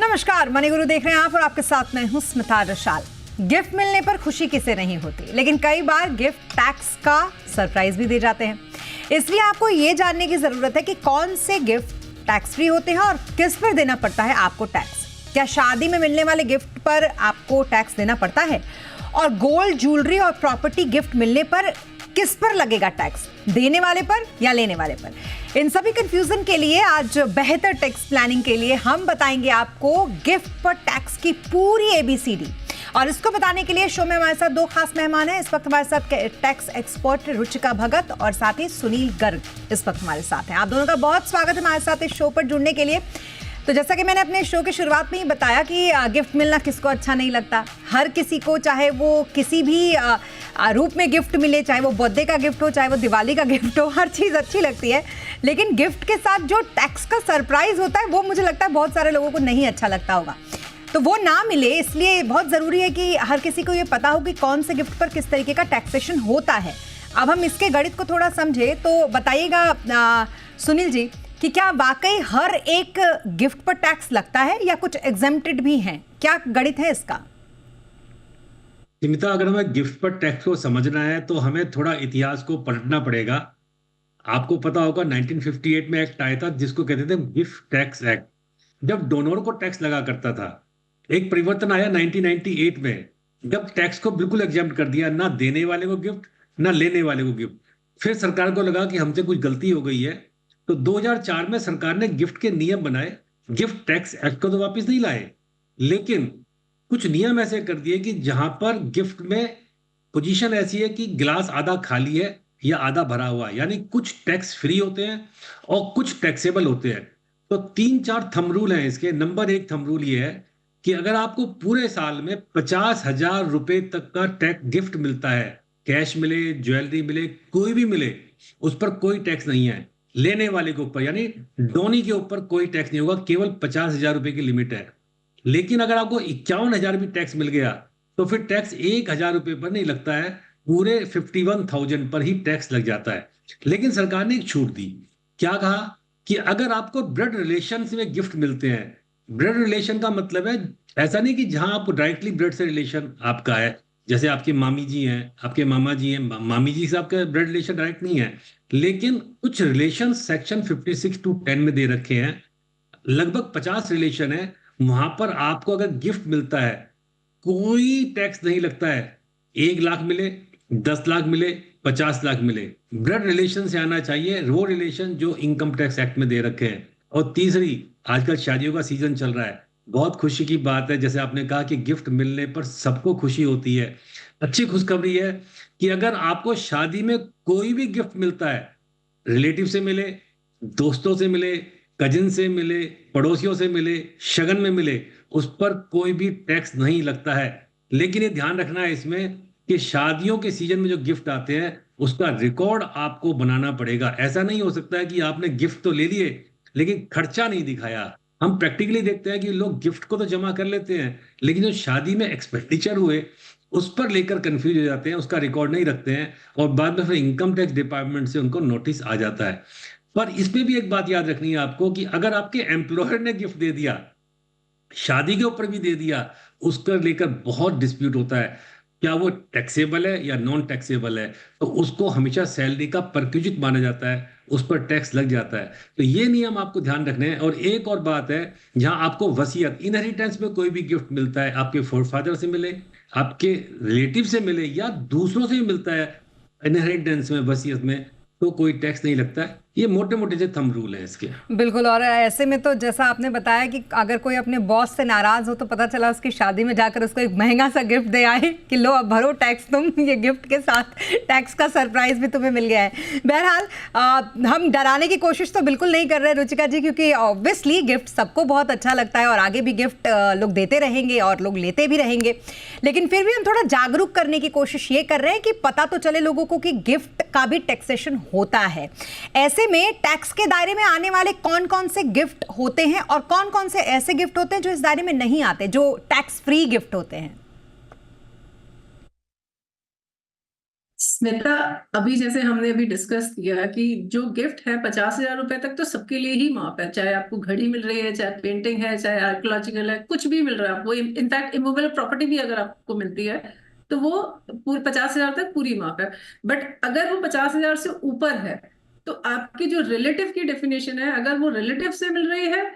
नमस्कार, मनी गुरु देख रहे हैं आप और आपके साथ मैं हूं स्मिता रशाल। गिफ्ट मिलने पर खुशी किसे नहीं होती, लेकिन कई बार गिफ्ट टैक्स का सरप्राइज भी दे जाते हैं। इसलिए आपको ये जानने की जरूरत है कि कौन से गिफ्ट टैक्स फ्री होते हैं और किस पर देना पड़ता है आपको टैक्स। क्या शादी में मिलने वाले गिफ्ट पर आपको टैक्स देना पड़ता है, और गोल्ड, ज्वेलरी और प्रॉपर्टी गिफ्ट मिलने पर किस पर लगेगा टैक्स, देने वाले पर या लेने वाले पर? इन सभी कंफ्यूजन के लिए आज बेहतर टैक्स प्लानिंग के लिए हम बताएंगे आपको गिफ्ट पर टैक्स की पूरी ABCD। और इसको बताने के लिए शो में हमारे साथ दो खास मेहमान हैं। इस वक्त हमारे साथ टैक्स एक्सपर्ट रुचिका भगत और साथ ही सुनील गर्ग इस वक्त हमारे साथ हैं। आप दोनों का बहुत स्वागत है हमारे साथ इस शो पर जुड़ने के लिए। तो जैसा कि मैंने अपने शो की शुरुआत में ही बताया कि गिफ्ट मिलना किसको अच्छा नहीं लगता। हर किसी को, चाहे वो किसी भी रूप में गिफ्ट मिले, चाहे वो बर्थडे का गिफ्ट हो, चाहे वो दिवाली का गिफ्ट हो, हर चीज़ अच्छी लगती है। लेकिन गिफ्ट के साथ जो टैक्स का सरप्राइज होता है वो मुझे लगता है बहुत सारे लोगों को नहीं अच्छा लगता होगा। तो वो ना मिले, इसलिए बहुत ज़रूरी है कि हर किसी को ये पता हो कि कौन से गिफ्ट पर किस तरीके का टैक्सेशन होता है। अब हम इसके गणित को थोड़ा समझे तो बताइएगा सुनील जी कि क्या वाकई हर एक गिफ्ट पर टैक्स लगता है या कुछ एग्जेम्प्टेड भी हैं? क्या गणित है इसका? स्मिता, अगर हमें गिफ्ट पर टैक्स को समझना है तो हमें थोड़ा इतिहास को पलटना पड़ेगा। आपको पता होगा 1958 में एक्ट आया था जिसको कहते थे गिफ्ट टैक्स एक्ट। जब डोनर को टैक्स लगा करता था, एक परिवर्तन आया 1998 में, जब टैक्स को बिल्कुल एग्जेम्प्ट कर दिया, ना देने वाले को गिफ्ट ना लेने वाले को गिफ्ट। फिर सरकार को लगा कि हमसे कुछ गलती हो गई है, तो 2004 में सरकार ने गिफ्ट के नियम बनाए। गिफ्ट टैक्स एक्ट को तो वापस नहीं लाए, लेकिन कुछ नियम ऐसे कर दिए कि जहां पर गिफ्ट में पोजीशन ऐसी है कि गिलास आधा खाली है या आधा भरा हुआ है, यानी कुछ टैक्स फ्री होते हैं और कुछ टैक्सेबल होते हैं। तो 3-4 थंब रूल हैं इसके। नंबर 1 थंब रूल ये है कि अगर आपको पूरे साल में 50,000 रुपए तक का टैक्स गिफ्ट मिलता है, कैश मिले, ज्वेलरी मिले, कोई भी मिले, उस पर कोई टैक्स नहीं है। लेने वाले के ऊपर यानी डोनी के ऊपर कोई टैक्स नहीं होगा, केवल 50,000 रुपए की लिमिट है। लेकिन अगर आपको 51,000 भी टैक्स मिल गया तो फिर टैक्स 1,000 रुपए पर नहीं लगता है, पूरे 51,000 पर ही टैक्स लग जाता है। लेकिन सरकार ने एक छूट दी। क्या कहा कि अगर आपको ब्लड रिलेशन में गिफ्ट मिलते हैं, ब्लड रिलेशन का मतलब है ऐसा नहीं कि जहां आपको डायरेक्टली ब्लड से रिलेशन आपका है, जैसे आपके मामी जी हैं, आपके मामा जी हैं, मामी जी से आपका ब्लड रिलेशन डायरेक्ट नहीं है, लेकिन कुछ रिलेशन सेक्शन 56(2)(10) में दे रखे हैं। लगभग 50 रिलेशन है, वहां पर आपको अगर गिफ्ट मिलता है कोई टैक्स नहीं लगता है। 1 लाख मिले, 10 लाख मिले, 50 लाख मिले, ब्लड रिलेशन से आना चाहिए, वो रिलेशन जो इनकम टैक्स एक्ट में दे रखे हैं। और तीसरी, आजकल शादियों का सीजन चल रहा है, बहुत खुशी की बात है, जैसे आपने कहा कि गिफ्ट मिलने पर सबको खुशी होती है। अच्छी खुशखबरी है कि अगर आपको शादी में कोई भी गिफ्ट मिलता है, रिलेटिव से मिले, दोस्तों से मिले, कजिन से मिले, पड़ोसियों से मिले, शगन में मिले, उस पर कोई भी टैक्स नहीं लगता है। लेकिन ये ध्यान रखना है इसमें कि शादियों के सीजन में जो गिफ्ट आते हैं उसका रिकॉर्ड आपको बनाना पड़ेगा। ऐसा नहीं हो सकता है कि आपने गिफ्ट तो ले लिए लेकिन खर्चा नहीं दिखाया। हम प्रैक्टिकली देखते हैं कि लोग गिफ्ट को तो जमा कर लेते हैं, लेकिन जो शादी में एक्सपेंडिचर हुए उस पर लेकर कंफ्यूज हो जाते हैं, उसका रिकॉर्ड नहीं रखते हैं, और बाद में फिर इनकम टैक्स डिपार्टमेंट से उनको नोटिस आ जाता है। पर इसमें भी एक बात याद रखनी है आपको कि अगर आपके एम्प्लॉयर ने गिफ्ट दे दिया, शादी के ऊपर भी दे दिया, उसको लेकर बहुत डिस्प्यूट होता है, क्या वो टैक्सेबल है या नॉन टैक्सेबल है। तो उसको हमेशा सैलरी का परक्विजिट माना जाता है, उस पर टैक्स लग जाता है। तो ये नियम आपको ध्यान रखने हैं। और एक और बात है, जहां आपको वसीयत, इनहेरिटेंस में कोई भी गिफ्ट मिलता है, आपके फोरफादर से मिले, आपके रिलेटिव से मिले या दूसरों से भी मिलता है इनहेरिटेंस में, वसीयत में, तो कोई टैक्स नहीं लगता है। ये मोटे मोटे से थंब रूल है इसके। बिल्कुल। और ऐसे में तो जैसा आपने बताया कि अगर कोई अपने बॉस से नाराज हो तो पता चला उसकी शादी में जाकर उसको एक महंगा सा गिफ्ट दे आए कि लो अब भरो टैक्स तुम, ये गिफ्ट के साथ टैक्स का सरप्राइज भी तुम्हें मिल गया है। बहरहाल हम डराने की कोशिश तो बिल्कुल नहीं कर रहे रुचिका जी, क्योंकि ऑब्वियसली गिफ्ट सबको बहुत अच्छा लगता है और आगे भी गिफ्ट लोग देते रहेंगे और लोग लेते भी रहेंगे। लेकिन फिर भी हम थोड़ा जागरूक करने की कोशिश ये कर रहे हैं कि पता तो चले लोगों को कि गिफ्ट का भी टैक्सेशन होता है। ऐसे में टैक्स के दायरे में आने वाले कौन कौन से गिफ्ट होते हैं और कौन कौन से ऐसे गिफ्ट होते हैं जो इस दायरे में नहीं आते, जो टैक्स फ्री गिफ्ट होते हैं? स्मिता, अभी जैसे हमने अभी डिस्कस किया कि जो गिफ्ट है 50,000 रुपए तक तो सबके लिए ही माप है, चाहे आपको घड़ी मिल रही है, चाहे पेंटिंग है, चाहे आर्कियोलॉजिकल है, कुछ भी मिल रहा है आपको, इनफैक्ट इमूवेबल प्रॉपर्टी भी अगर आपको मिलती है तो वो पूरे 50,000 तक पूरी माप है। बट अगर वो 50,000 से ऊपर है तो आपकी जो रिलेटिव की डेफिनेशन है, अगर वो रिलेटिव से मिल रही है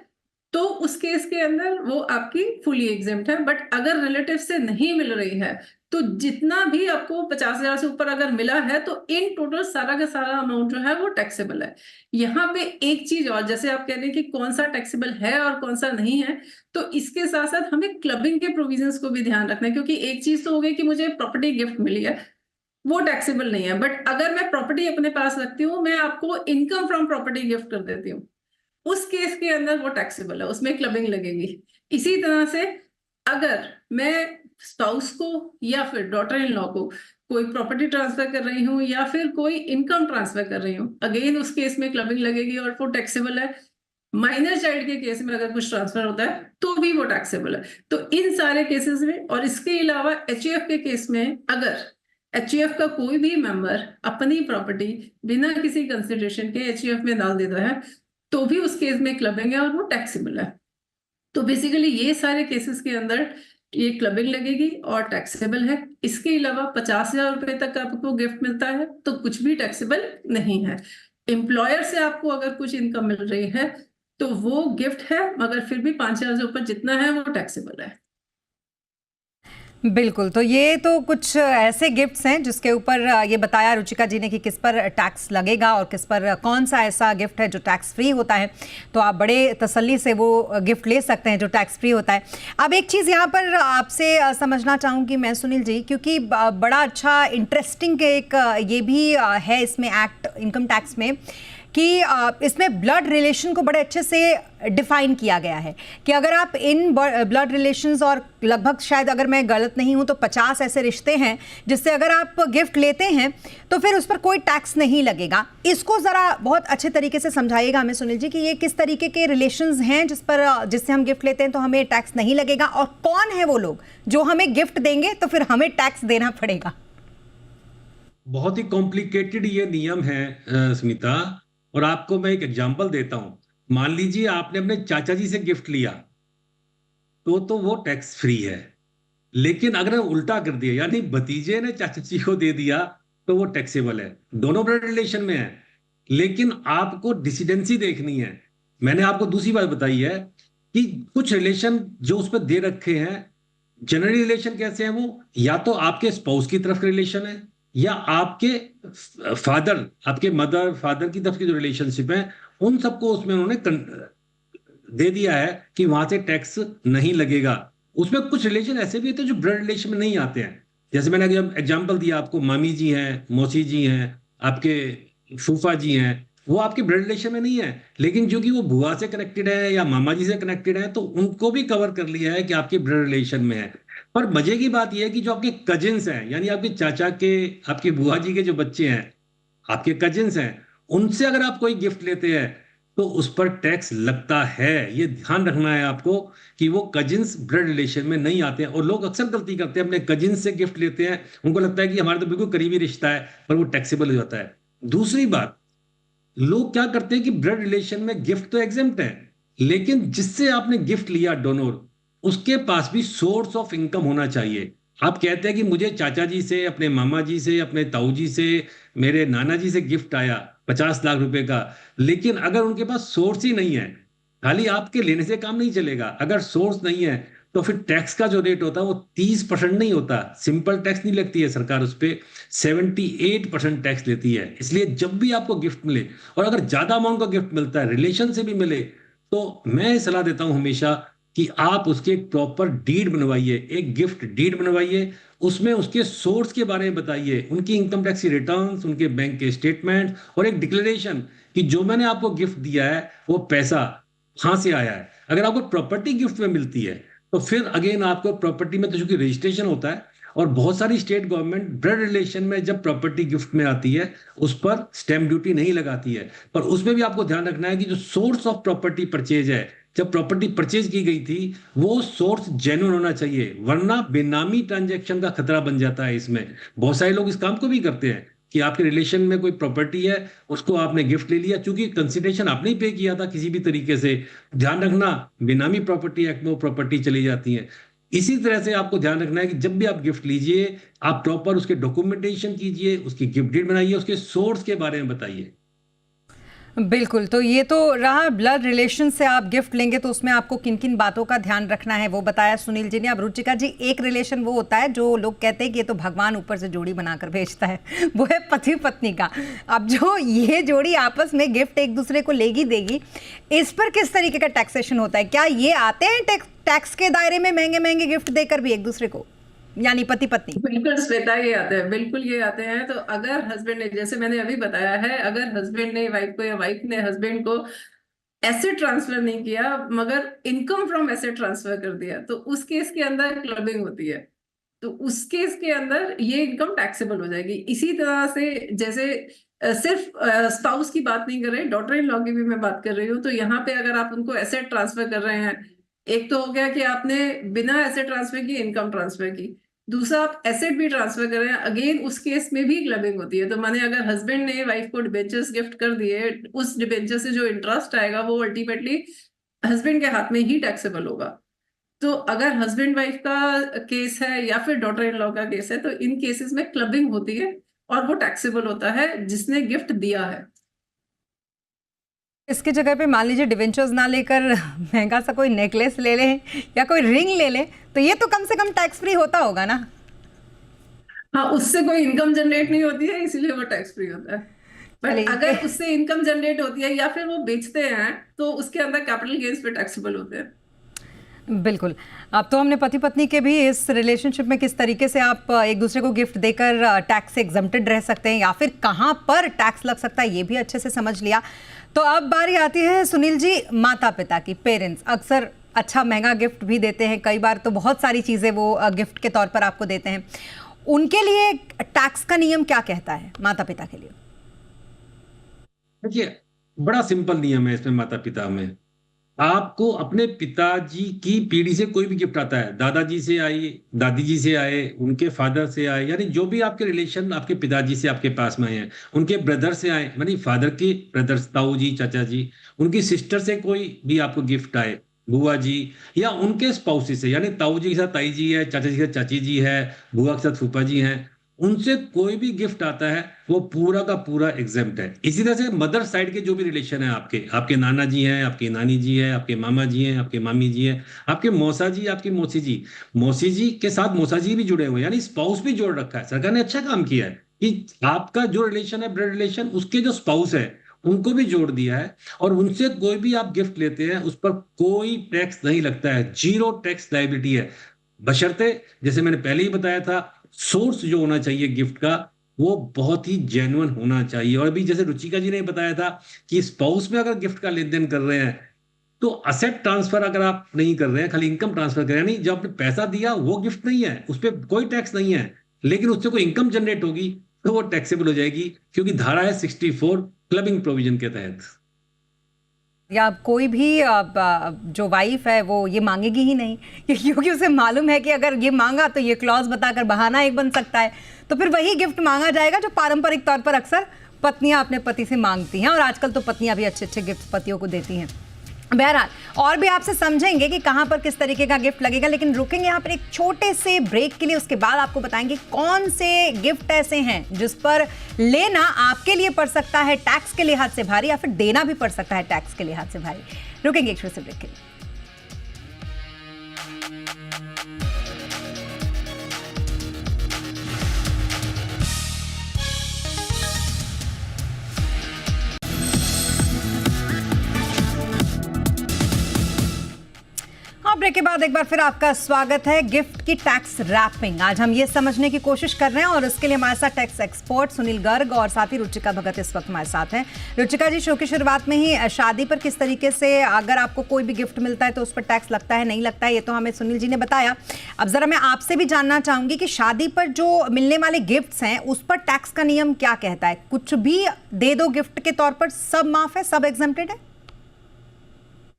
तो उस केस के अंदर वो आपकी फुली एग्जेम्प्ट है। बट अगर रिलेटिव से नहीं मिल रही है तो जितना भी आपको 50,000 से ऊपर अगर मिला है तो इन टोटल सारा का सारा अमाउंट जो है वो टैक्सेबल है। यहाँ पे एक चीज और, जैसे आप कह रहे हैं कि कौन सा टैक्सेबल है और कौन सा नहीं है, तो इसके साथ साथ हमें क्लबिंग के प्रोविजंस को भी ध्यान रखना है। क्योंकि एक चीज तो हो गई कि मुझे प्रॉपर्टी गिफ्ट मिली है, वो टैक्सेबल नहीं है, बट अगर मैं प्रॉपर्टी अपने पास रखती हूँ, मैं आपको इनकम फ्रॉम प्रॉपर्टी गिफ्ट कर देती हूँ, उस केस के अंदर वो टैक्सेबल है, उसमें क्लबिंग लगेगी। इसी तरह से अगर मैं स्पाउस को या फिर डॉटर इन लॉ को कोई प्रॉपर्टी ट्रांसफर कर रही हूँ या फिर कोई इनकम ट्रांसफर कर रही हूँ, अगेन उस केस में क्लबिंग लगेगी और वो टैक्सेबल है। माइनर चाइल्ड के केस में अगर कुछ ट्रांसफर होता है तो भी वो टैक्सेबल है। तो इन सारे केसेस में, और इसके अलावा एचईएफ के केस में, अगर एचईएफ का कोई भी मेंबर अपनी प्रॉपर्टी बिना किसी कंसिडरेशन के एचईएफ में डाल देता है तो भी उस केस में क्लबिंग है और वो टैक्सेबल है। तो बेसिकली ये सारे केसेस के अंदर ये क्लबिंग लगेगी और टैक्सेबल है। इसके अलावा 50,000 रुपए तक आपको गिफ्ट मिलता है तो कुछ भी टैक्सेबल नहीं है। एम्प्लॉयर से आपको अगर कुछ इनकम मिल रही है तो वो गिफ्ट है, मगर फिर भी 5,000 से ऊपर जितना है वो टैक्सेबल है। बिल्कुल, तो ये तो कुछ ऐसे गिफ्ट्स हैं जिसके ऊपर ये बताया रुचिका जी ने कि किस पर टैक्स लगेगा और किस पर कौन सा ऐसा गिफ्ट है जो टैक्स फ्री होता है। तो आप बड़े तसल्ली से वो गिफ्ट ले सकते हैं जो टैक्स फ्री होता है। अब एक चीज़ यहाँ पर आपसे समझना चाहूँगी मैं सुनील जी, क्योंकि बड़ा अच्छा इंटरेस्टिंग एक ये भी है इसमें एक्ट इनकम टैक्स में कि इसमें ब्लड रिलेशन को बड़े अच्छे से डिफाइन किया गया है कि अगर आप इन ब्लड रिलेशंस, और लगभग शायद अगर मैं गलत नहीं हूं तो 50 ऐसे रिश्ते हैं जिससे अगर आप गिफ्ट लेते हैं तो फिर उस पर कोई टैक्स नहीं लगेगा। इसको ज़रा बहुत अच्छे तरीके से समझाइएगा हमें सुनील जी कि ये किस तरीके के रिलेशंस हैं जिससे हम गिफ्ट लेते हैं तो हमें टैक्स नहीं लगेगा, और कौन है वो लोग जो हमें गिफ्ट देंगे तो फिर हमें टैक्स देना पड़ेगा। बहुत ही कॉम्प्लिकेटेड ये नियम है स्मिता, और आपको मैं एक एग्जांपल देता हूं। मान लीजिए आपने अपने चाचा जी से गिफ्ट लिया तो वो टैक्स फ्री है। लेकिन अगर उल्टा कर दिया, यानी भतीजे ने चाचा जी को दे दिया, तो वो टैक्सेबल है। दोनों ब्लड रिलेशन में है, लेकिन आपको डिसिडेंसी देखनी है। मैंने आपको दूसरी बात बताई है कि कुछ रिलेशन जो उस पर दे रखे हैं, जनरल रिलेशन कैसे हैं, वो या तो आपके स्पाउस की तरफ रिलेशन है या आपके फादर, आपके मदर फादर की तरफ की जो रिलेशनशिप है, उन सबको उसमें उन्होंने दे दिया है कि वहां से टैक्स नहीं लगेगा। उसमें कुछ रिलेशन ऐसे भी होते हैं जो ब्लड रिलेशन में नहीं आते हैं। जैसे मैंने एग्जांपल दिया आपको, मामी जी हैं, मौसी जी हैं, आपके फूफा जी हैं, वो आपके ब्लड रिलेशन में नहीं है, लेकिन जो कि वो बुआ से कनेक्टेड है या मामा जी से कनेक्टेड है, तो उनको भी कवर कर लिया है कि आपके ब्लड रिलेशन में है। पर मजे की बात यह है कि जो आपके कजिन्स हैं, यानी आपके चाचा के, आपके बुआ जी के जो बच्चे हैं, आपके कजिन्स हैं, उनसे अगर आप कोई गिफ्ट लेते हैं तो उस पर टैक्स लगता है। ये ध्यान रखना है आपको कि वो कजिन्स ब्लड रिलेशन में नहीं आते हैं। और लोग अक्सर गलती करते हैं, अपने कजिन्स से गिफ्ट लेते हैं, उनको लगता है कि हमारा तो बिल्कुल करीबी रिश्ता है, पर वो टैक्सेबल हो जाता है। दूसरी बात, लोग क्या करते हैं कि ब्लड रिलेशन में गिफ्ट तो एग्जेम्प्ट है, लेकिन जिससे आपने गिफ्ट लिया डोनर, उसके पास भी सोर्स ऑफ इनकम होना चाहिए। आप कहते हैं कि मुझे चाचा जी से, अपने मामा जी से, अपने ताऊ जी से, मेरे नाना जी से गिफ्ट आया 50 लाख रुपए का, लेकिन अगर उनके पास सोर्स ही नहीं है, खाली आपके लेने से काम नहीं चलेगा। अगर सोर्स नहीं है तो फिर टैक्स का जो रेट होता है वो 30% नहीं होता, सिंपल टैक्स नहीं लगती है सरकार, उस पर 78% टैक्स लेती है। इसलिए जब भी आपको गिफ्ट मिले, और अगर ज्यादा अमाउंट का गिफ्ट मिलता है, रिलेशन से भी मिले, तो मैं सलाह देता हूं हमेशा कि आप उसकी एक प्रॉपर डीड बनवाइए, एक गिफ्ट डीड बनवाइए। उसमें उसके सोर्स के बारे में बताइए, उनकी इनकम टैक्स की रिटर्न्स, उनके बैंक के स्टेटमेंट, और एक डिक्लेरेशन कि जो मैंने आपको गिफ्ट दिया है वो पैसा कहां से आया है। अगर आपको प्रॉपर्टी गिफ्ट में मिलती है तो फिर अगेन आपको प्रॉपर्टी में तो चूंकि रजिस्ट्रेशन होता है, और बहुत सारी स्टेट गवर्नमेंट ब्लड रिलेशन में जब प्रॉपर्टी गिफ्ट में आती है उस पर स्टैंप ड्यूटी नहीं लगाती है। पर उसमें भी आपको ध्यान रखना है कि जो सोर्स ऑफ प्रॉपर्टी परचेज है, जब प्रॉपर्टी परचेज की गई थी, वो सोर्स जेन्युइन होना चाहिए, वरना बेनामी ट्रांजैक्शन का खतरा बन जाता है। इसमें बहुत सारे लोग इस काम को भी करते हैं, कि आपके रिलेशन में कोई प्रॉपर्टी है, उसको आपने गिफ्ट ले लिया, क्योंकि कंसिडरेशन आपने ही पे किया था किसी भी तरीके से। ध्यान रखना, बेनामी प्रॉपर्टी एक्ट में वो प्रॉपर्टी चली जाती है। इसी तरह से आपको ध्यान रखना है कि जब भी आप गिफ्ट लीजिए, आप प्रॉपर उसके डॉक्यूमेंटेशन कीजिए, उसकी गिफ्ट डेट बनाइए, उसके सोर्स के बारे में बताइए। बिल्कुल, तो ये तो रहा ब्लड रिलेशन से आप गिफ्ट लेंगे तो उसमें आपको किन किन बातों का ध्यान रखना है वो बताया सुनील जी ने। अब रुचिका जी, एक रिलेशन वो होता है जो लोग कहते हैं कि ये तो भगवान ऊपर से जोड़ी बनाकर भेजता है, वो है पति पत्नी का। अब जो ये जोड़ी आपस में गिफ्ट एक दूसरे को लेगी देगी, इस पर किस तरीके का टैक्सेशन होता है? क्या ये आते हैं टैक्स के दायरे में महंगे महंगे गिफ्ट देकर भी एक दूसरे को, यानी पति पत्नी? बिल्कुल श्वेता, ये आते हैं, बिल्कुल ये आते हैं। तो अगर हस्बैंड ने, जैसे मैंने अभी बताया है, अगर हस्बैंड ने वाइफ को या वाइफ ने हस्बैंड को एसेट ट्रांसफर नहीं किया मगर इनकम फ्रॉम एसेट ट्रांसफर कर दिया, तो उस केस के अंदर क्लबिंग होती है। तो उस केस के अंदर ये इनकम टैक्सेबल हो जाएगी। इसी तरह से जैसे सिर्फ स्पाउस की बात नहीं कर रहे, डॉटर इन लॉ की भी मैं बात कर रही हूँ। तो यहाँ पे अगर आप उनको एसेट ट्रांसफर कर रहे हैं, एक तो हो गया कि आपने बिना एसेट ट्रांसफर की इनकम ट्रांसफर की, दूसरा आप एसेट भी ट्रांसफर कर रहे हैं, अगेन उस केस में भी क्लबिंग होती है। तो माने अगर हस्बैंड ने वाइफ को डिबेंचर्स गिफ्ट कर दिए, उस डिबेंचर से जो इंटरेस्ट आएगा वो अल्टीमेटली हस्बैंड के हाथ में ही टैक्सेबल होगा। तो अगर हस्बैंड वाइफ का केस है या फिर डॉटर इन लॉ का केस है, तो इन केसेस में क्लबिंग होती है और वो टैक्सेबल होता है जिसने गिफ्ट दिया है। इसकी जगह पे मान लीजिए डिवेंचर्स ना लेकर महंगा सा कोई नेकलेस ले लें या कोई रिंग ले लें, तो ये तो कम से कम टैक्स फ्री होता होगा ना? हाँ, उससे कोई इनकम जनरेट नहीं होती है, इसीलिए वो टैक्स फ्री होता है। बट अगर उससे इनकम जनरेट होती है या फिर वो बेचते हैं, तो उसके अंदर कैपिटल गेन्स पे टैक्सेबल होते हैं। बिल्कुल। अब तो हमने पति पत्नी के भी इस रिलेशनशिप में किस तरीके से आप एक दूसरे को गिफ्ट देकर टैक्स से एग्जम्प्टेड रह सकते हैं या फिर कहाँ पर टैक्स लग सकता है, ये भी अच्छे से समझ लिया। तो अब बारी आती है सुनील जी, माता पिता की। पेरेंट्स अक्सर अच्छा महंगा गिफ्ट भी देते हैं, कई बार तो बहुत सारी चीज़ें वो गिफ्ट के तौर पर आपको देते हैं। उनके लिए टैक्स का नियम क्या कहता है माता पिता के लिए? देखिए, बड़ा सिंपल नियम है इसमें माता पिता में। आपको अपने पिताजी की पीढ़ी से कोई भी गिफ्ट आता है, दादाजी से आई, दादी जी से आए, उनके फादर से आए, यानी जो भी आपके रिलेशन आपके पिताजी से आपके पास में आए हैं, उनके ब्रदर से आए, यानी फादर के ब्रदर्स, ताऊ जी, चाचा जी, उनकी सिस्टर से कोई भी आपको गिफ्ट आए, बुआ जी, या उनके स्पाउसी से, यानी ताऊ जी के साथ ताई जी है, चाचा जी के साथ चाची जी है, बुआ के साथ फूफा जी हैं, उनसे कोई भी गिफ्ट आता है वो पूरा का पूरा एग्जेम्प्ट है। इसी तरह से मदर साइड के जो भी रिलेशन है, आपके नाना जी हैं, आपके नानी जी हैं, आपके मामा जी हैं, आपके मामी जी हैं, आपके मौसा जी, आपकी मौसी जी के साथ मौसा जी भी जुड़े हुए हैं, यानी स्पाउस भी जोड़ रखा है। सरकार ने अच्छा काम किया है कि आपका जो रिलेशन है, ब्लड रिलेशन, उसके जो स्पाउस है उनको भी जोड़ दिया है, और उनसे कोई भी आप गिफ्ट लेते हैं उस पर कोई टैक्स नहीं लगता है, जीरो टैक्स लायबिलिटी है। बशर्ते, जैसे मैंने पहले ही बताया था, सोर्स जो होना चाहिए गिफ्ट का वो बहुत ही जेन्युइन होना चाहिए। और अभी जैसे रुचिका जी ने बताया था कि स्पाउस में अगर गिफ्ट का लेन देन कर रहे हैं तो असेट ट्रांसफर अगर आप नहीं कर रहे हैं, खाली इनकम ट्रांसफर कर रहे हैं, नहीं, जब आपने पैसा दिया वो गिफ्ट नहीं है, उस पर कोई टैक्स नहीं है, लेकिन उससे कोई इनकम जनरेट होगी तो वो टैक्सेबल हो जाएगी, क्योंकि धारा है 64 क्लबिंग प्रोविजन के तहत। या कोई भी जो वाइफ है वो ये मांगेगी ही नहीं, क्योंकि उसे मालूम है कि अगर ये मांगा तो ये क्लॉज बताकर बहाना एक बन सकता है, तो फिर वही गिफ्ट मांगा जाएगा जो पारंपरिक तौर पर अक्सर पत्नियां अपने पति से मांगती हैं, और आजकल तो पत्नियां भी अच्छे अच्छे गिफ्ट पतियों को देती हैं। बहरहाल और भी आपसे समझेंगे कि कहां पर किस तरीके का गिफ्ट लगेगा, लेकिन रुकेंगे यहां पर एक छोटे से ब्रेक के लिए। उसके बाद आपको बताएंगे कौन से गिफ्ट ऐसे हैं जिस पर लेना आपके लिए पड़ सकता है टैक्स के लिहाज से भारी, या फिर देना भी पड़ सकता है टैक्स के लिहाज से भारी। रुकेंगे एक छोटे से ब्रेक के लिए। ब्रेक के बाद एक बार फिर आपका स्वागत है। गिफ्ट की टैक्स रैपिंग आज हम ये समझने की कोशिश कर रहे हैं, और इसके लिए हमारे साथ टैक्स एक्सपर्ट सुनील गर्ग और साथ ही रुचिका भगत इस वक्त हमारे साथ हैं। रुचिका जी, शो की शुरुआत में ही शादी पर किस तरीके से अगर आपको कोई भी गिफ्ट मिलता है तो उस पर टैक्स लगता है नहीं लगता है, ये तो हमें सुनील जी ने बताया। अब जरा मैं आपसे भी जानना चाहूंगी कि शादी पर जो मिलने वाले गिफ्ट्स हैं उस पर टैक्स का नियम क्या कहता है? कुछ भी दे दो गिफ्ट के तौर पर सब माफ है, सब एग्जम्प्टेड है?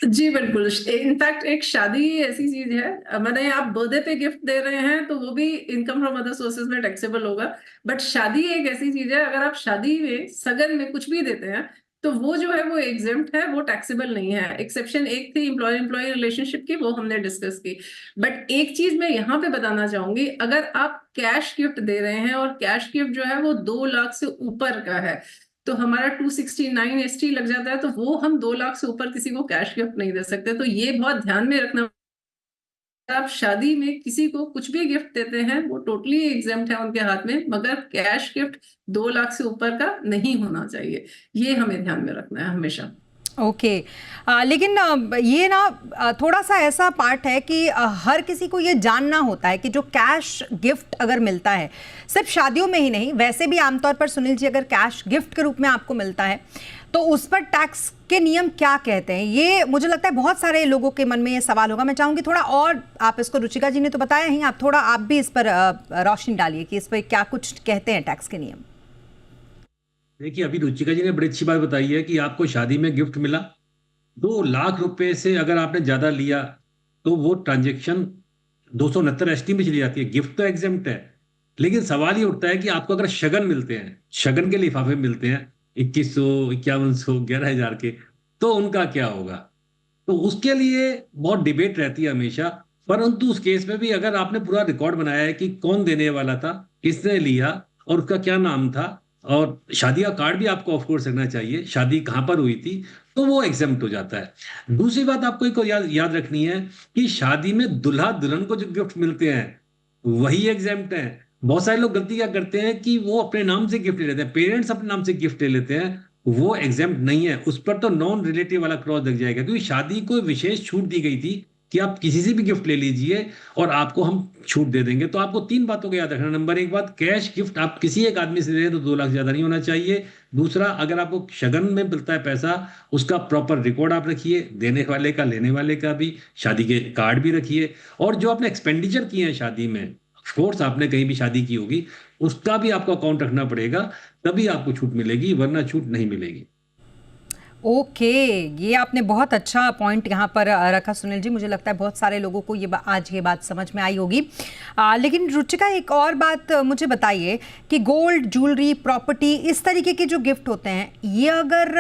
जी बिल्कुल। इनफैक्ट एक शादी ही ऐसी चीज है, मैंने आप बर्थडे पे गिफ्ट दे रहे हैं तो वो भी इनकम फ्रॉम अदर सोर्सेज में टैक्सेबल होगा। बट शादी एक ऐसी चीज है, अगर आप शादी में सगन में कुछ भी देते हैं तो वो जो है वो एग्जेम्प्ट है, वो टैक्सेबल नहीं है। एक्सेप्शन एक थी एम्प्लॉय एम्प्लॉय रिलेशनशिप की, वो हमने डिस्कस की। बट एक चीज मैं यहाँ पे बताना चाहूंगी, अगर आप कैश गिफ्ट दे रहे हैं और कैश गिफ्ट जो है वो 2 लाख से ऊपर का है, तो हमारा 269 एसटी लग जाता है, तो वो हम 2 लाख से ऊपर किसी को कैश गिफ्ट नहीं दे सकते। तो ये बहुत ध्यान में रखना, आप शादी में किसी को कुछ भी गिफ्ट देते हैं वो टोटली एग्जेम्प्ट है उनके हाथ में, मगर कैश गिफ्ट 2 लाख से ऊपर का नहीं होना चाहिए। ये हमें ध्यान में रखना है हमेशा। ओके। लेकिन ये ना थोड़ा सा ऐसा पार्ट है कि हर किसी को ये जानना होता है कि जो कैश गिफ्ट अगर मिलता है, सिर्फ शादियों में ही नहीं, वैसे भी आमतौर पर सुनील जी, अगर कैश गिफ्ट के रूप में आपको मिलता है तो उस पर टैक्स के नियम क्या कहते हैं? ये मुझे लगता है बहुत सारे लोगों के मन में ये सवाल होगा। मैं चाहूंगी थोड़ा और, आप इसको, रुचिका जी ने तो बताया ही, आप थोड़ा आप भी इस पर रोशनी डालिए कि इस पर क्या कुछ कहते हैं टैक्स के नियम। देखिए, अभी रुचिका जी ने बड़ी अच्छी बात बताई है कि आपको शादी में गिफ्ट मिला, 2 लाख रुपए से अगर आपने ज्यादा लिया तो वो ट्रांजेक्शन 269 एसटी में चली जाती है। गिफ्ट तो एग्जेम्प्ट है, लेकिन सवाल ये उठता है कि आपको अगर शगन मिलते हैं, शगन के लिफाफे मिलते हैं 2100, 5100, 11,000 के, तो उनका क्या होगा? तो उसके लिए बहुत डिबेट रहती है हमेशा। परंतु उस केस में भी अगर आपने पूरा रिकॉर्ड बनाया है कि कौन देने वाला था, किसने लिया और उसका क्या नाम था, और शादी का कार्ड भी आपको ऑफ कोर्स रखना चाहिए, शादी कहाँ पर हुई थी, तो वो एग्जेम्प्ट हो जाता है। दूसरी बात आपको एक और याद रखनी है कि शादी में दुल्हा दुल्हन को जो गिफ्ट मिलते हैं वही एग्जेम्प्ट है। बहुत सारे लोग गलती क्या करते हैं कि वो अपने नाम से गिफ्ट ले लेते हैं, पेरेंट्स अपने नाम से गिफ्ट ले लेते हैं, वो एग्जेम्प्ट नहीं है। उस पर तो नॉन रिलेटिव वाला क्रॉस लग जाएगा, क्योंकि शादी को विशेष छूट दी गई थी कि आप किसी से भी गिफ्ट ले लीजिए और आपको हम छूट दे देंगे। तो आपको 3 बातों को याद रखना। नंबर 1 बात, कैश गिफ्ट आप किसी एक आदमी से दे रहे हैं तो 2 लाख ज्यादा नहीं होना चाहिए। दूसरा, अगर आपको शगन में मिलता है पैसा, उसका प्रॉपर रिकॉर्ड आप रखिए, देने वाले का, लेने वाले का भी, शादी के कार्ड भी रखिए। और जो आपने एक्सपेंडिचर किए हैं शादी में, ऑफकोर्स आपने कहीं भी शादी की होगी, उसका भी आपको अकाउंट रखना पड़ेगा, तभी आपको छूट मिलेगी, वरना छूट नहीं मिलेगी। ओके, ये आपने बहुत अच्छा पॉइंट यहाँ पर रखा सुनील जी। मुझे लगता है बहुत सारे लोगों को ये आज ये बात समझ में आई होगी। लेकिन रुचिका, एक और बात मुझे बताइए कि गोल्ड, ज्वेलरी, प्रॉपर्टी, इस तरीके के जो गिफ्ट होते हैं, ये अगर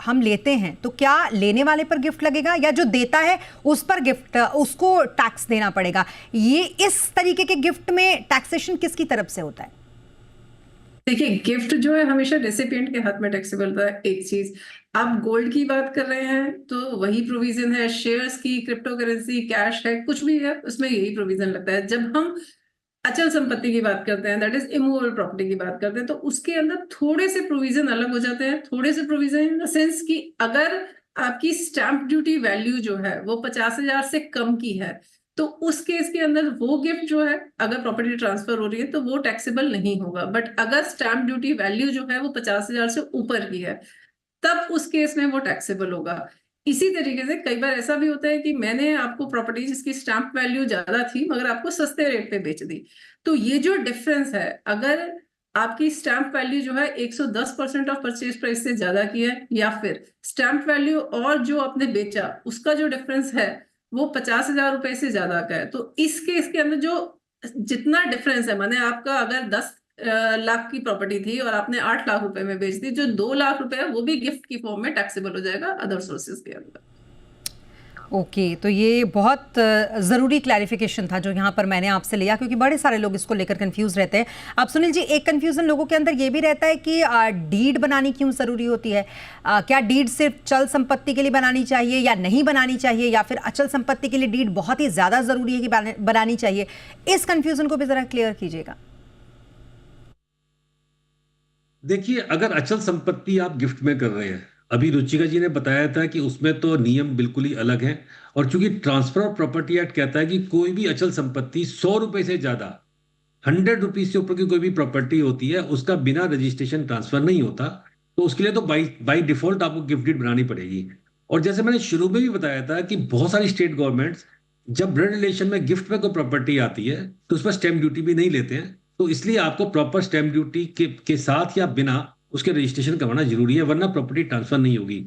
हम लेते हैं तो क्या लेने वाले पर गिफ्ट लगेगा या जो देता है उस पर गिफ्ट, उसको टैक्स देना पड़ेगा? ये इस तरीके के गिफ्ट में टैक्सेशन किसकी तरफ से होता है? देखिए, गिफ्ट जो है हमेशा रेसिपिएंट के हाथ में टैक्सेबल होता है। एक चीज, आप गोल्ड की बात कर रहे हैं तो वही प्रोविजन है, शेयर्स की, क्रिप्टो करेंसी, कैश है, कुछ भी है उसमें यही प्रोविजन लगता है। जब हम अचल संपत्ति की बात करते हैं, दैट इज इमूवेबल प्रॉपर्टी की बात करते हैं, तो उसके अंदर थोड़े से प्रोविजन अलग हो जाते हैं। थोड़े से प्रोविजन इन द सेंस कि अगर आपकी स्टैंप ड्यूटी वैल्यू जो है वो 50,000 से कम की है, तो उस केस के अंदर वो गिफ्ट जो है, अगर प्रॉपर्टी ट्रांसफर हो रही है तो वो टैक्सेबल नहीं होगा। बट अगर स्टैंप ड्यूटी वैल्यू जो है वो 50,000 से ऊपर की है, तब उस केस में वो टैक्सेबल होगा। इसी तरीके से कई बार ऐसा भी होता है कि मैंने आपको प्रॉपर्टी जिसकी स्टैंप वैल्यू ज्यादा थी मगर आपको सस्ते रेट पे बेच दी, तो ये जो डिफरेंस है, अगर आपकी स्टैंप वैल्यू जो है 110% ऑफ परचेज प्राइस से ज्यादा की है, या फिर स्टैंप वैल्यू और जो आपने बेचा उसका जो डिफरेंस है वो 50,000 रुपए से ज्यादा का है, तो इस केस के अंदर जो जितना डिफरेंस है, माने आपका अगर 10 लाख की प्रॉपर्टी थी और आपने 8 लाख रुपए में बेच दी, जो 2 लाख रुपए है वो भी गिफ्ट की फॉर्म में टैक्सेबल हो जाएगा अदर सोर्सेज के अंदर। ओके, तो ये बहुत ज़रूरी क्लैरिफिकेशन था जो यहाँ पर मैंने आपसे लिया, क्योंकि बड़े सारे लोग इसको लेकर कंफ्यूज रहते हैं। अब सुनील जी, एक कंफ्यूजन लोगों के अंदर ये भी रहता है कि डीड बनानी क्यों ज़रूरी होती है? क्या डीड सिर्फ चल संपत्ति के लिए बनानी चाहिए या नहीं बनानी चाहिए, या फिर अचल संपत्ति के लिए डीड बहुत ही ज़्यादा ज़रूरी है कि बनानी चाहिए? इस कंफ्यूजन को भी ज़रा क्लियर कीजिएगा। देखिए, अगर अचल संपत्ति आप गिफ्ट में कर रहे हैं, अभी रुचिका जी ने बताया था कि उसमें तो नियम बिल्कुल ही अलग है। और चूंकि ट्रांसफर ऑफ प्रॉपर्टी एक्ट कहता है कि कोई भी अचल संपत्ति 100 रुपए से ज्यादा, 100 रुपीज से ऊपर की कोई भी प्रॉपर्टी होती है, उसका बिना रजिस्ट्रेशन ट्रांसफर नहीं होता। तो उसके लिए तो बाई डिफॉल्ट आपको गिफ्ट डीड बनानी पड़ेगी। और जैसे मैंने शुरू में भी बताया था कि बहुत सारी स्टेट गवर्नमेंट्स जब ब्लड रिलेशन में गिफ्ट में कोई प्रॉपर्टी आती है तो उस पर स्टैंप ड्यूटी भी नहीं लेते हैं। तो इसलिए आपको प्रॉपर स्टैंप ड्यूटी के साथ या बिना उसके रजिस्ट्रेशन करवाना जरूरी है, वरना प्रॉपर्टी ट्रांसफर नहीं होगी।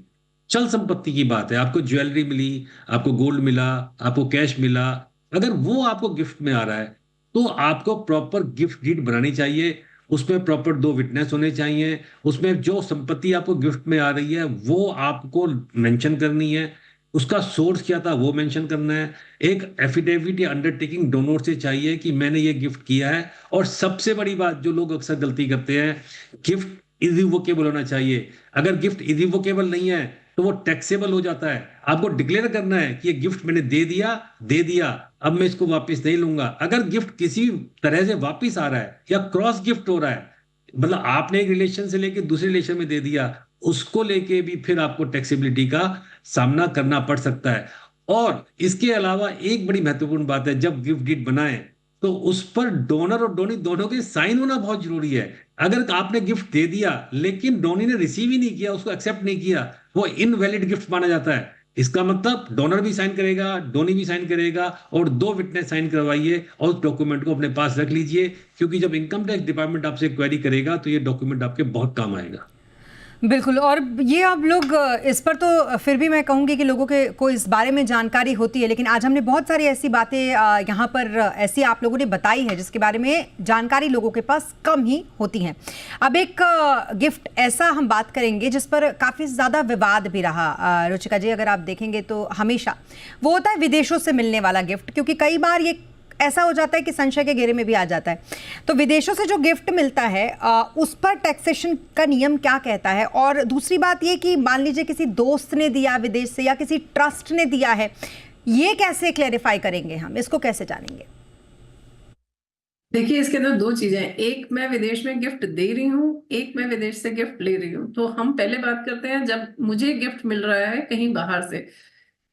चल संपत्ति की बात है, आपको ज्वेलरी मिली, आपको गोल्ड मिला, आपको कैश मिला, अगर वो आपको गिफ्ट में आ रहा है तो आपको प्रॉपर गिफ्ट डीड बनानी चाहिए, उसमें प्रॉपर 2 विटनेस होने चाहिए, उसमें जो संपत्ति आपको गिफ्ट में आ रही है वो आपको मेंशन करनी है, उसका सोर्स क्या था वो मेंशन करना है, एक एफिडेविट या अंडरटेकिंग डोनर से चाहिए कि मैंने ये गिफ्ट किया है। और सबसे बड़ी बात जो लोग अक्सर गलती करते हैं, गिफ्ट इरिवोकेबल होना चाहिए। अगर गिफ्ट इरिवोकेबल नहीं है तो वो टैक्सेबल हो जाता है। आपको डिक्लेयर करना है कि ये गिफ्ट मैंने दे दिया, अब मैं इसको वापस नहीं लूंगा। अगर गिफ्ट किसी तरह से वापस आ रहा है या क्रॉस गिफ्ट हो रहा है, मतलब आपने एक रिलेशन से लेके दूसरे रिलेशन में दे दिया, उसको लेके भी फिर आपको टैक्सेबिलिटी का सामना करना पड़ सकता है। और इसके अलावा एक बड़ी महत्वपूर्ण बात है, जब गिफ्ट डीड बनाए तो उस पर डोनर और डोनी दोनों के साइन होना बहुत जरूरी है। अगर आपने गिफ्ट दे दिया लेकिन डोनी ने रिसीव ही नहीं किया, उसको एक्सेप्ट नहीं किया, वो इनवैलिड गिफ्ट माना जाता है। इसका मतलब डोनर भी साइन करेगा, डोनी भी साइन करेगा, और 2 विटनेस साइन करवाइए और उस डॉक्यूमेंट को अपने पास रख लीजिए, क्योंकि जब इनकम टैक्स डिपार्टमेंट आपसे क्वेरी करेगा तो ये डॉक्यूमेंट आपके बहुत काम आएगा। बिल्कुल। और ये अब लोग इस पर तो फिर भी मैं कहूँगी कि लोगों को इस बारे में जानकारी होती है, लेकिन आज हमने बहुत सारी ऐसी बातें यहाँ पर ऐसी आप लोगों ने बताई है जिसके बारे में जानकारी लोगों के पास कम ही होती है। अब एक गिफ्ट ऐसा हम बात करेंगे जिस पर काफ़ी ज़्यादा विवाद भी रहा रुचिका जी, अगर आप देखेंगे तो हमेशा वो होता है विदेशों से मिलने वाला गिफ्ट, क्योंकि कई बार ये ऐसा हो जाता है कि संशय के घेरे में भी आ जाता है। तो विदेशों से जो गिफ्ट मिलता है उस पर टैक्सेशन का नियम क्या कहता है? और दूसरी बात ये कि मान लीजिए किसी दोस्त ने दिया विदेश से या किसी ट्रस्ट ने दिया है, ये कैसे क्लैरिफाई करेंगे हम, इसको कैसे जानेंगे? देखिए, इसके अंदर 2 चीजें हैं। एक, मैं विदेश में गिफ्ट दे रही हूँ, एक मैं विदेश से गिफ्ट ले रही हूँ। तो हम पहले बात करते हैं जब मुझे गिफ्ट मिल रहा है कहीं बाहर से,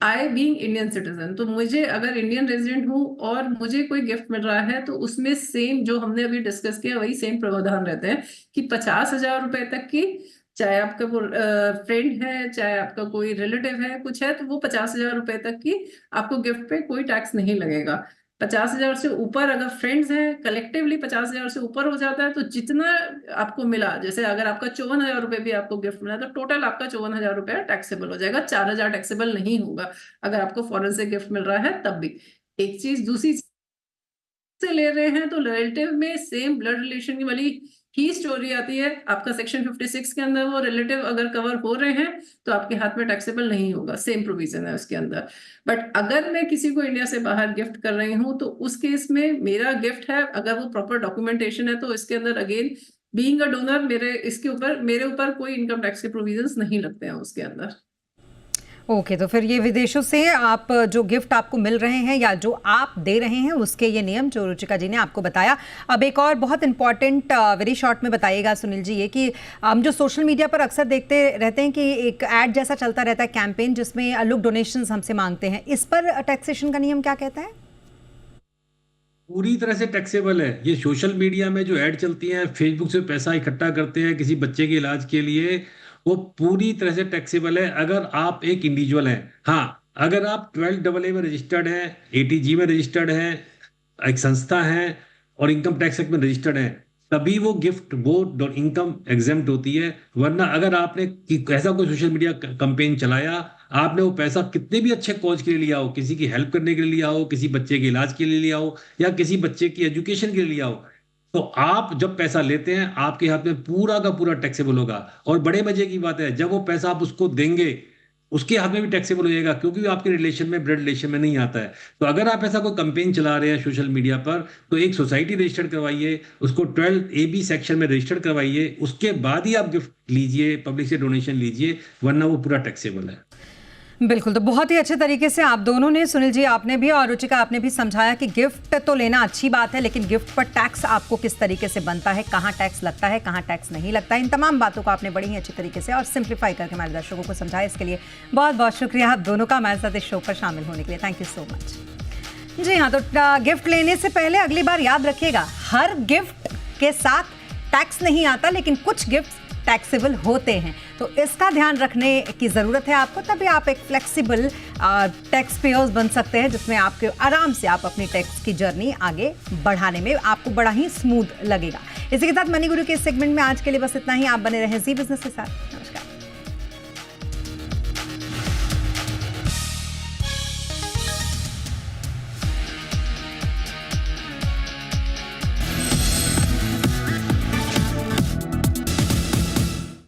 आई बीइंग इंडियन सिटीजन, तो मुझे अगर इंडियन रेजिडेंट हूँ और मुझे कोई गिफ्ट मिल रहा है तो उसमें सेम जो हमने अभी डिस्कस किया वही सेम प्रावधान रहते हैं कि 50,000 रुपए तक की, चाहे आपका फ्रेंड है, चाहे आपका कोई रिलेटिव है, कुछ है, तो वो 50,000 रुपए तक की आपको गिफ्ट पे कोई टैक्स नहीं लगेगा। 50,000 से ऊपर अगर फ्रेंड्स हैं, कलेक्टिवली 50,000 से ऊपर हो जाता है तो जितना आपको मिला, जैसे अगर आपका 54,000 रुपए भी आपको गिफ्ट मिला तो टोटल आपका 54,000 रुपया टैक्सेबल हो जाएगा। 4,000 टैक्सेबल नहीं होगा अगर आपको फॉरेन से गिफ्ट मिल रहा है तब भी। एक चीज, दूसरी से ले रहे हैं तो रिलेटिव में सेम ब्लड रिलेशन वाली ही स्टोरी आती है। आपका सेक्शन 56 के अंदर वो रिलेटिव अगर कवर हो रहे हैं तो आपके हाथ में टैक्सेबल नहीं होगा, सेम प्रोविजन है उसके अंदर। बट अगर मैं किसी को इंडिया से बाहर गिफ्ट कर रही हूँ तो उस केस में मेरा गिफ्ट है, अगर वो प्रॉपर डॉक्यूमेंटेशन है तो इसके अंदर अगेन बीइंग अ डोनर मेरे ऊपर कोई इनकम टैक्स के प्रोविजंस नहीं लगते हैं उसके अंदर। ओके, तो फिर ये विदेशों से आप जो गिफ्ट आपको मिल रहे हैं या जो आप दे रहे हैं उसके ये नियम जो रुचिका जी ने आपको बताया। अब एक और बहुत इंपॉर्टेंट वेरी शॉर्ट में बताइएगा सुनील जी, ये कि हम जो सोशल मीडिया पर अक्सर देखते रहते हैं कि एक ऐड जैसा चलता रहता है कैंपेन जिसमें लोग डोनेशंस हमसे मांगते हैं, इस पर टैक्सेशन का नियम क्या कहता है? पूरी तरह से टैक्सेबल है। ये सोशल मीडिया में जो ऐड चलती हैं, फेसबुक से पैसा इकट्ठा करते हैं किसी बच्चे के इलाज के लिए, वो पूरी तरह से टैक्सेबल है अगर आप एक इंडिविजुअल हैं। हाँ, अगर आप 12AA में रजिस्टर्ड हैं, ATG में रजिस्टर्ड हैं, एक संस्था है और इनकम टैक्स एक्ट में रजिस्टर्ड है, तभी वो गिफ्ट वो इनकम एग्जेम्प्ट होती है। वरना अगर आपने ऐसा कोई सोशल मीडिया कैंपेन चलाया, आपने वो पैसा कितने भी अच्छे कॉज के लिए लिया हो, किसी की हेल्प करने के लिए लिया हो, किसी बच्चे के इलाज के लिए लिया हो या किसी बच्चे की एजुकेशन के लिए लिया हो, तो आप जब पैसा लेते हैं आपके हाथ में पूरा का पूरा टैक्सेबल होगा। और बड़े मजे की बात है, जब वो पैसा आप उसको देंगे उसके हाथ में भी टैक्सेबल हो जाएगा, क्योंकि वो आपके रिलेशन में, ब्लड रिलेशन में नहीं आता है। तो अगर आप ऐसा कोई कैंपेन चला रहे हैं सोशल मीडिया पर, तो एक सोसाइटी रजिस्टर्ड करवाइए, उसको 12AB सेक्शन में रजिस्टर्ड करवाइए, उसके बाद ही आप गिफ्ट लीजिए, पब्लिक से डोनेशन लीजिए, वरना वो पूरा टैक्सेबल है। बिल्कुल, तो बहुत ही अच्छे तरीके से आप दोनों ने, सुनील जी आपने भी और रुचिका आपने भी समझाया कि गिफ्ट तो लेना अच्छी बात है, लेकिन गिफ्ट पर टैक्स आपको किस तरीके से बनता है, कहाँ टैक्स लगता है, कहाँ टैक्स नहीं लगता है। इन तमाम बातों को आपने बड़ी ही अच्छी तरीके से और सिंप्लीफाई करके हमारे दर्शकों को समझाया। इसके लिए बहुत बहुत शुक्रिया आप दोनों का हमारे साथ इस शो पर शामिल होने के लिए। Thank you so much. जी हाँ, तो गिफ्ट लेने से पहले अगली बार याद रखिएगा, हर गिफ्ट के साथ टैक्स नहीं आता, लेकिन कुछ गिफ्ट टैक्सेबल होते हैं, तो इसका ध्यान रखने की ज़रूरत है आपको। तभी आप एक फ्लेक्सिबल टैक्स पेयर्स बन सकते हैं, जिसमें आपके आराम से आप अपनी टैक्स की जर्नी आगे बढ़ाने में आपको बड़ा ही स्मूथ लगेगा। इसी के साथ मनी गुरु के सेगमेंट में आज के लिए बस इतना ही। आप बने रहें जी बिजनेस के साथ।